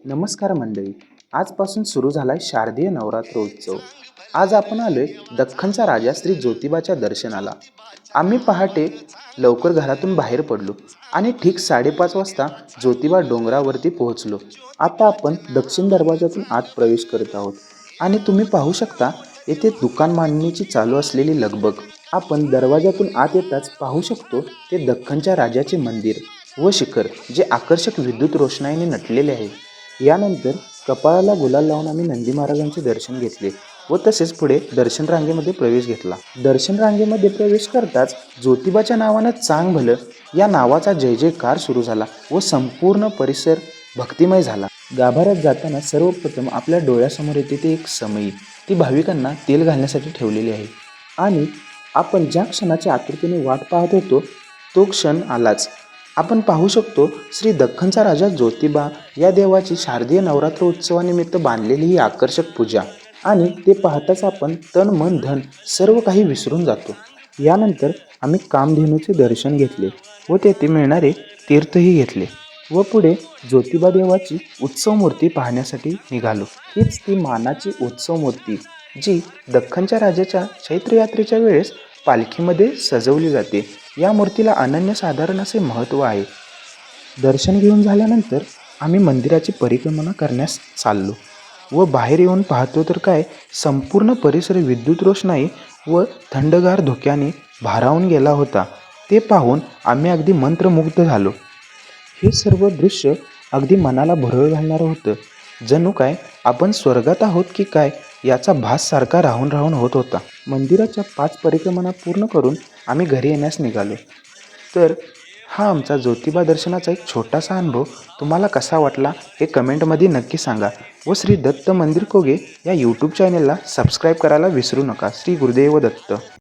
नमस्कार मंडळी. आजपासून सुरू झालाय शारदीय नवरात्र उत्सव. आज आपण आलोय दख्खनचा राजा श्री ज्योतिबाच्या दर्शनाला. आम्ही पहाटे लवकर घरातून बाहेर पडलो आणि ठीक 5:30 वाजता ज्योतिबा डोंगरावरती पोहोचलो. आता आपण दक्षिण दरवाजातून आत प्रवेश करत आहोत आणि तुम्ही पाहू शकता येथे दुकान मांडणीची चालू असलेली लगबग. आपण दरवाजातून आत येताच पाहू शकतो ते दख्खनच्या राजाचे मंदिर व शिखर जे आकर्षक विद्युत रोषणाईने नटलेले आहे. यानंतर कपाळाला गुलाल लावून आम्ही नंदी महाराजांचे दर्शन घेतले व तसेच पुढे दर्शन रांगेमध्ये प्रवेश घेतला. दर्शन रांगेमध्ये प्रवेश करताच ज्योतिबाच्या नावानं चांग भलं या नावाचा जय जयकार सुरू झाला व संपूर्ण परिसर भक्तिमय झाला. गाभाऱ्यात जाताना सर्वप्रथम आपल्या डोळ्यासमोर येते ते एक समई, ती भाविकांना तेल घालण्यासाठी ठेवलेली आहे आणि आपण ज्या क्षणाची आतुरतेने वाट पाहत होतो तो क्षण आलाच. आपण पाहू शकतो श्री दख्खनचा राजा ज्योतिबा या देवाची शारदीय नवरात्र उत्सवानिमित्त बांधलेली ही आकर्षक पूजा आणि ते पाहताच आपण तन मन धन सर्व काही विसरून जातो. यानंतर आम्ही कामधेनूचे दर्शन घेतले व तेथे मिळणारे तीर्थही घेतले व पुढे ज्योतिबा देवाची उत्सव मूर्ती पाहण्यासाठी निघालो. हीच ती मानाची उत्सव मूर्ती जी दख्खनच्या राजाच्या चैत्र यात्रेच्या वेळेस पालखीमध्ये सजवली जाते. या मूर्तीला अनन्यसाधारण असे महत्त्व आहे. दर्शन घेऊन झाल्यानंतर आम्ही मंदिराची परिक्रमणा करण्यास चाललो व बाहेर येऊन पाहतो तर काय संपूर्ण परिसर विद्युत रोषणाई व थंडगार धुक्याने भारावून गेला होता. ते पाहून आम्ही अगदी मंत्रमुग्ध झालो. हे सर्व दृश्य अगदी मनाला भुरळ घालणारं होतं. जणू काय आपण स्वर्गात आहोत की काय याचा भास सारखा राहून राहून होत होता. मंदिराच्या 5 परिक्रमणा पूर्ण करून आम्ही घरी येण्यास निघालो. तर हा आमचा ज्योतिबा दर्शनाचा एक छोटासा अनुभव तुम्हाला कसा वाटला हे कमेंटमध्ये नक्की सांगा व श्री दत्त मंदिर कोगे या यूट्यूब चॅनेलला सबस्क्राईब करायला विसरू नका. श्री गुरुदेव दत्त.